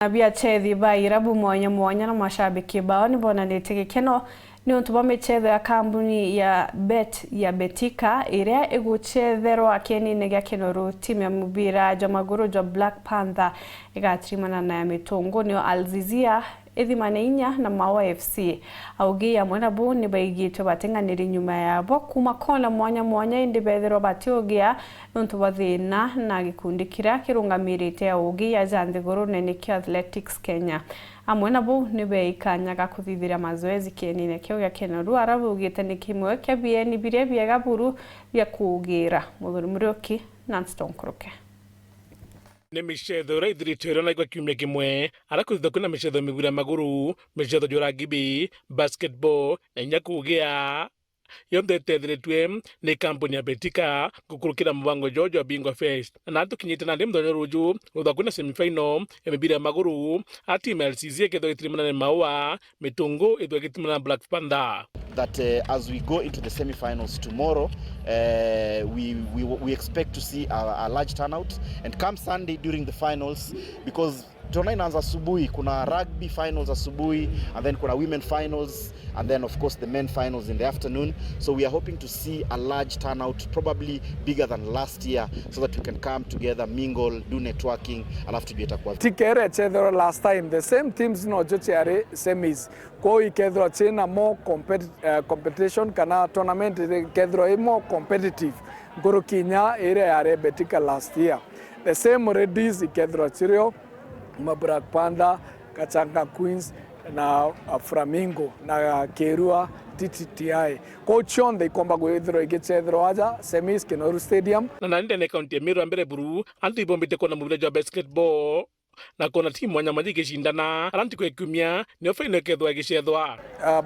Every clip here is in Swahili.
Nabia chethi ba irabu mwanya na mashabiki bao ni bona nitegekeno ni untuba mechetho ya kampuni ya Betika iria iguchetherwa akeni gya Kinoru timu ya mubira jwa maguru jwa Black Panther igatirimana na mitungu ni Alzizia ithimane inya na Mawa FC augi ya mwena bu ni baigitwe batenganiri nyuma yabo kuma kona mwanya indi bethero batiogia nuntuba thina na gikundi kiria kirungamirite augi ya Ntangurutano nene Athletics Kenya amwena bu ni beikanyaga kuthithira mazoezi kenine kyo gya Kinoru arabugite ni kimwe kya bieni biria biega buru bya kugira muthuri murioki na Ntangurutano ni michetho raithirite na igwa kiumia kimwe arakuthitha kuna michetho mibira maguru michetho jora gibi basketball na inya kugia yonthe tethiritwe ni kampuni ya Betika gukurukira mubango Betika Bingwa Fest na tukinyite na ndi muthenya ruju gutha kuna semifinal ya mibira maguru atimu LCZ ketho gitirimana na Mawa mitungu ithwe gitirimana na Black Panther. That as we go into the semifinals tomorrow, we expect to see a large turnout, and come Sunday during the finals, because tuna inaanza asubuhi, kuna rugby finals asubuhi, and then kuna women finals, and then of course the men finals in the afternoon. So we are hoping to see a large turnout, probably bigger than last year, so that we can come together, mingle, do networking, alafu tujue itakuwa. Tikere chedro last time the same teams no jochiare semis. Ko ikedro chena more competition kana tournament ikedro more competitive. Guru Kenya area yare Betika last year. The same redis ikedro chirio Black Panther, Kachanga Queens na Flamingo na Kerua TTTI. Coach on the komba gwethro igechethro aja semis Kinoru Stadium. Na nende ne county Meru ambere buru antu ibombite kona mubira jwa basketball na kona timu mwanya majike shindana alanti kwe kumia ni ofaino kethwa gicethwa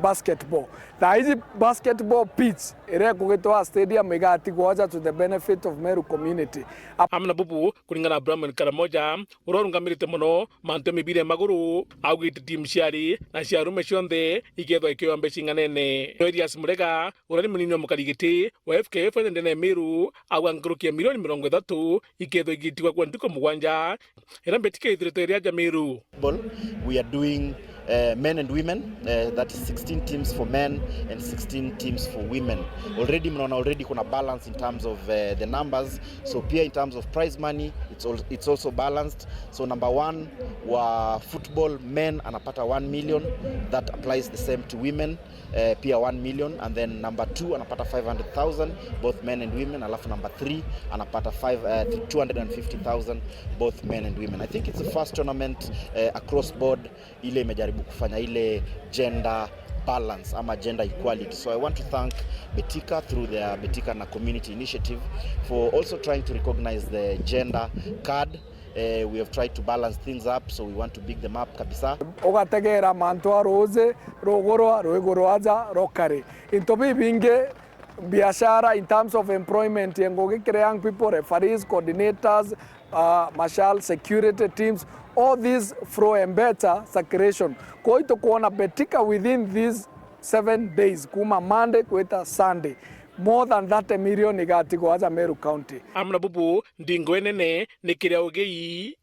basketball. Na hizi basketball pitch ire kugitwa stadium igati gwaja to the benefit of Meru community. Amna bubu kulingana Brahman Karamoja urorungamirite muno manto mibire maguru augite team ciari na ciarume cionthe ikethwa ikiombe cinganene. Elias Murega urari munini mukarigiti wa FKF ndene Meru agwangurukia milioni 30 ikethwa igitigwa kwa ndiko mugwanja era Betika Meru. We are doing men and women, that is 16 teams for men and 16 teams for women. Already kuna balance in terms of the numbers, so pia in terms of prize money it's also balanced. So number 1 wa football men anapata 1 million, that applies the same to women, pia 1 million, and then number 2 anapata 500,000 both men and women, alafu number 3 anapata 250,000 both men and women. I think it's the first tournament across board ile imejaribu kufanya ile gender balance ama gender equality. So I want to thank Betika through their Betika na community initiative for also trying to recognize the gender card. We have tried to balance things up, so we want to big them up kabisa. Ogategera mantoa rose rogoro roigoroaja rokare intobi binge biashara in terms of employment yengoge young people, referees, coordinators, marshal, security teams, all these flow and better circulation. Kwa ito kuona Betika within these 7 days, kuma Monday kuita Sunday, more than that a million igatigo aja Meru County. Amna bubu ndingo enene nikiria ugei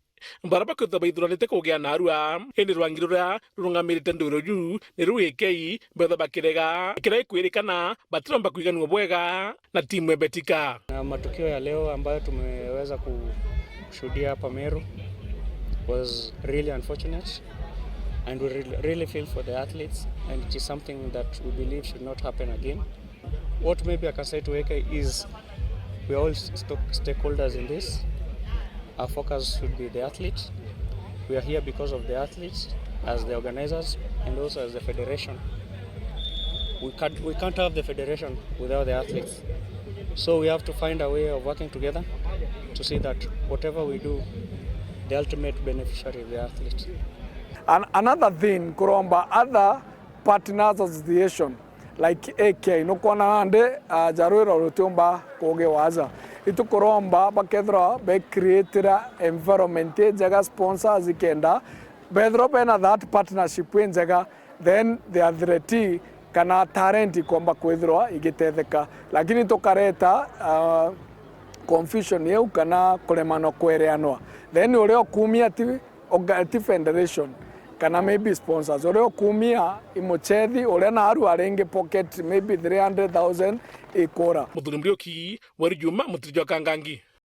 mbaraba kutha baithuranite kugia narua indi rwangirura rungamirite nduruju ni ruikei betha bakirega kirai kwirikana batiromba kuiganwa bwega na timu ya Betika. Na matukio ya leo ambayo tumeweza kushuhudia hapa Meru was really unfortunate, and we really feel for the athletes, and it is something that we believe should not happen again. What maybe I can say to Eke is we are all stakeholders in this. Our focus should be the athletes. We are here because of the athletes, as the organizers, and also as the federation. We can't have the federation without the athletes. So we have to find a way of working together to see that whatever we do, the ultimate beneficiary is the athletes. And another thing, kuromba other partners association like AK no kona ande jaruira rutumba koge waza itu kuromba bakedra be creator environment jaga sponsors ikenda bedro pena that partnership when jaga then the athlete kana talent komba kwethro igitetheka lakini tokareta confusion yeu kana kulemano kwereanwa then ule okumia ti ti federation kana maybe sponsors ore kumia imochethi ore na aru arenge pocket maybe 300,000 ikora Muthuri Muriuki wari Juma mutirijo kangangi.